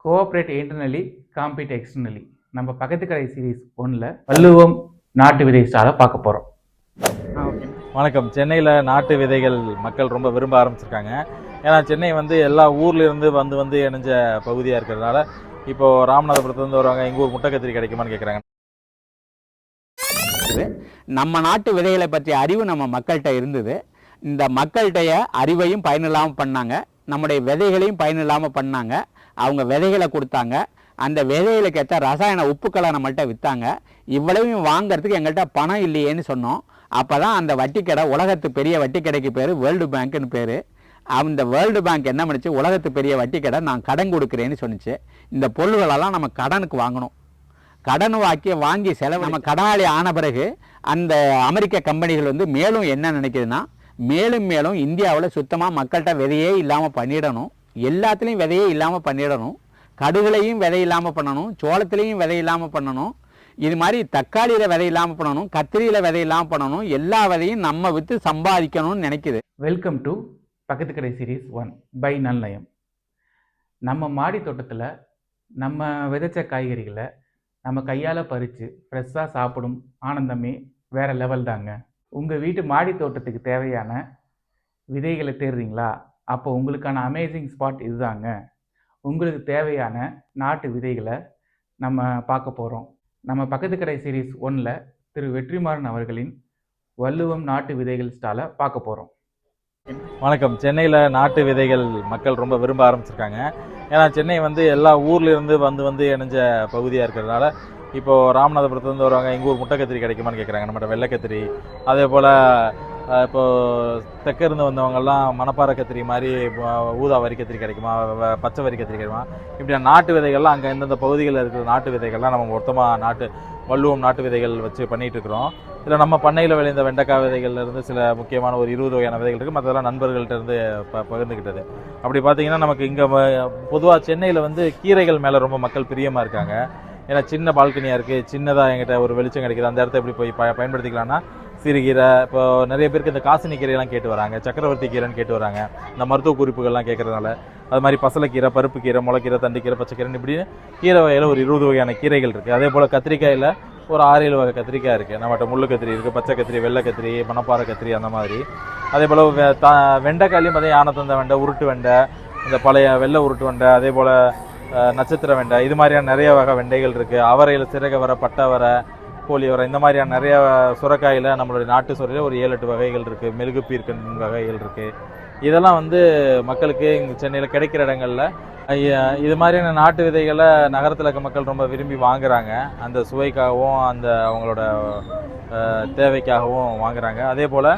Cooperate internally, compete externally. நம்ம பக்கத்து கடை சீரீஸ் 1ல் வள்ளுவம் நாட்டு விதை ஸ்டாலை பார்க்க போகிறோம். வணக்கம். சென்னையில் நாட்டு விதைகள் மக்கள் ரொம்ப விரும்ப ஆரம்பிச்சிருக்காங்க. ஏன்னா சென்னை வந்து எல்லா ஊர்லேருந்து வந்து இணைஞ்ச பகுதியாக இருக்கிறதுனால இப்போது ராமநாதபுரத்துலேருந்து வருவாங்க, எங்கள் ஊர் முட்டைக்கத்திரி கிடைக்குமான்னு கேட்குறாங்க. நம்ம நாட்டு விதைகளை பற்றிய அறிவு நம்ம மக்கள்கிட்ட இருந்தது. இந்த மக்கள்கிட்ட அறிவையும் பயனில்லாமல் பண்ணாங்க, நம்முடைய விதைகளையும் பயனில்லாமல் பண்ணாங்க. அவங்க விதைகளை கொடுத்தாங்க, அந்த விதைகளுக்கு ஏற்ற ரசாயன உப்புக்களை நம்மள்கிட்ட விற்றாங்க. இவ்வளவையும் வாங்கிறதுக்கு எங்கள்கிட்ட பணம் இல்லையேன்னு சொன்னோம். அப்போ தான் அந்த வட்டி கடை, உலகத்து பெரிய வட்டி கடைக்கு பேர் வேர்ல்டு பேங்க்குன்னு பேர். அந்த வேர்ல்டு பேங்க் என்ன பண்ணிச்சு, உலகத்து பெரிய வட்டி கடை நான் கடன் கொடுக்குறேன்னு சொன்னிச்சு. இந்த பொருள்களெல்லாம் நம்ம கடனுக்கு வாங்கணும். கடன் வாங்கி செலவு நம்ம கடனாளி ஆன பிறகு அந்த அமெரிக்க கம்பெனிகள் வந்து மேலும் என்ன நினைக்குதுன்னா, மேலும் இந்தியாவில் சுத்தமாக மக்கள்கிட்ட விதையே இல்லாமல் பண்ணிடணும், எல்லாத்துலேயும் விதையே இல்லாமல் பண்ணிடணும், கடுகுலையும் விதை இல்லாமல் பண்ணணும், சோளத்துலேயும் விதை இல்லாமல் பண்ணணும், இது மாதிரி தக்காளியில் விதை இல்லாமல் பண்ணணும், கத்திரியில் விதை இல்லாமல் பண்ணணும், எல்லா விதையும் நம்ம விற்று சம்பாதிக்கணும்னு நினைக்குது. வெல்கம் டு பக்கத்து கடை சீரீஸ் 1 பை நல்நயம். நம்ம மாடி தோட்டத்தில் நம்ம விதைச்ச காய்கறிகளை நம்ம கையால் பறித்து ஃப்ரெஷ்ஷாக சாப்பிடும் ஆனந்தமே வேறு லெவல் தாங்க. உங்கள் வீட்டு மாடி தோட்டத்துக்கு தேவையான விதைகளை தேடுறீங்களா? அப்போ உங்களுக்கான அமேசிங் ஸ்பாட் இதுதாங்க. உங்களுக்கு தேவையான நாட்டு விதைகளை நம்ம பார்க்க போகிறோம். நம்ம பக்கத்து கடை சீரீஸ் 1ல் திரு வெற்றிமாறன் அவர்களின் வள்ளுவம் நாட்டு விதைகள் ஸ்டாலை பார்க்க போகிறோம். வணக்கம். சென்னையில் நாட்டு விதைகள் மக்கள் ரொம்ப விரும்ப ஆரம்பிச்சிருக்காங்க. ஏன்னா சென்னை வந்து எல்லா ஊர்லேருந்து வந்து இணைஞ்ச பகுதியாக இருக்கிறதுனால இப்போது ராமநாதபுரத்துலேருந்து வருவாங்க, எங்கள் ஊர் முட்டைக்கத்திரி கிடைக்குமான்னு கேட்குறாங்க. நம்மகிட்ட வெள்ளைக்கத்திரி, அதே போல் இப்போது தெற்கிருந்து வந்தவங்கெல்லாம் மணப்பாறை கத்திரி மாதிரி ஊதா வரிக்கத்திரி கிடைக்குமா, பச்சை வரிக்கத்திரி கிடைக்குமா, இப்படி நாட்டு விதைகள்லாம் அங்கே எந்தெந்த பகுதிகளில் இருக்கிற நாட்டு விதைகள்லாம் நம்ம மொத்தமாக வள்ளுவம் நாட்டு விதைகள் வச்சு பண்ணிகிட்டு இருக்கிறோம். இதில் நம்ம பண்ணையில் விளைந்த வெண்டைக்காய் விதைகள்லேருந்து சில முக்கியமான ஒரு 20 வகையான விதைகள் இருக்குது. மற்றதெல்லாம் நண்பர்கள்ட்ட இருந்து பகிர்ந்துக்கிட்டது. அப்படி பார்த்தீங்கன்னா நமக்கு இங்கே பொதுவாக சென்னையில் வந்து கீரைகள் மேலே ரொம்ப மக்கள் பிரியமாக இருக்காங்க. ஏன்னா சின்ன பால்கனியாக இருக்குது, சின்னதாக எங்கிட்ட ஒரு வெளிச்சம் கிடைக்குது, அந்த இடத்த எப்படி போய் பயன்படுத்திக்கலாம்னா சிறுகீரை, இப்போ நிறைய பேருக்கு இந்த காசினி கீரையெல்லாம் கேட்டு வராங்க, சக்கரவர்த்தி கீரைன்னு கேட்டு வராங்க, இந்த மருத்துவ குறிப்புகள்லாம் கேட்குறதுனால. அது மாதிரி பசலைக்கீரை, பருப்பு கீரை, முளைக்கீரை, தண்டுக்கீரை, பச்சைக்கீரைன்னு இப்படி கீரை வகையில் ஒரு 20 வகையான கீரைகள் இருக்குது. அதே போல் கத்திரிக்காயில் ஒரு 6-7 வகை கத்திரிக்காய் இருக்குது. நம்மகிட்ட முள்ளு கத்திரி இருக்குது, பச்சை கத்திரி, வெள்ளை கத்திரி, மணப்பாறை கத்திரி, அந்த மாதிரி. அதே போல் வெண்டைக்காயிலையும் பார்த்தீங்கன்னா யானத்தந்த வெண்டை, உருட்டு வெண்டை, இந்த பழைய வெள்ளை உருட்டு வெண்டை, அதே போல் நட்சத்திர வெண்டை, இது மாதிரியான நிறைய வகை வெண்டைகள் இருக்குது. அவரையில் சிறக வரை, பட்டை வரை, கோழி வரை, இந்த மாதிரியான நிறைய சுரைக்காயில் நம்மளுடைய நாட்டு சுரையில் ஒரு 7-8 வகைகள் இருக்குது. மெழுகு பீர்க்கன் வகைகள் இருக்குது. இதெல்லாம் வந்து மக்களுக்கு இங்கே சென்னையில் கிடைக்கிற இடங்களில் இது மாதிரியான நாட்டு விதைகளை நகரத்தில் இருக்க மக்கள் ரொம்ப விரும்பி வாங்குகிறாங்க. அந்த சுவைக்காகவும் அந்த அவங்களோட தேவைக்காகவும் வாங்குகிறாங்க. அதே போல்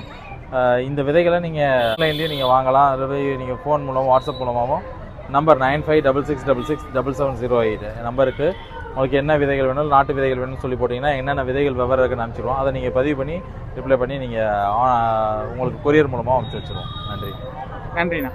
இந்த விதைகளை நீங்கள் ஆன்லைன்லேயும் நீங்கள் வாங்கலாம். அதில் போய் நீங்கள் ஃபோன் மூலமாக, வாட்ஸ்அப் மூலமாகவும் நம்பர் 9566667708 நம்பருக்கு உங்களுக்கு என்ன விதைகள் வேணும், நாட்டு விதைகள் வேணும்னு சொல்லி போட்டிங்கன்னா என்னென்ன விதைகள் விவரம் இருக்குன்னு அனுப்பிச்சிடுவோம். அதை நீங்கள் பதிவு பண்ணி ரிப்ளை பண்ணி நீங்கள் உங்களுக்கு கொரியர் மூலமாக அனுப்பிச்சி வச்சுருவோம். நன்றிண்ணா.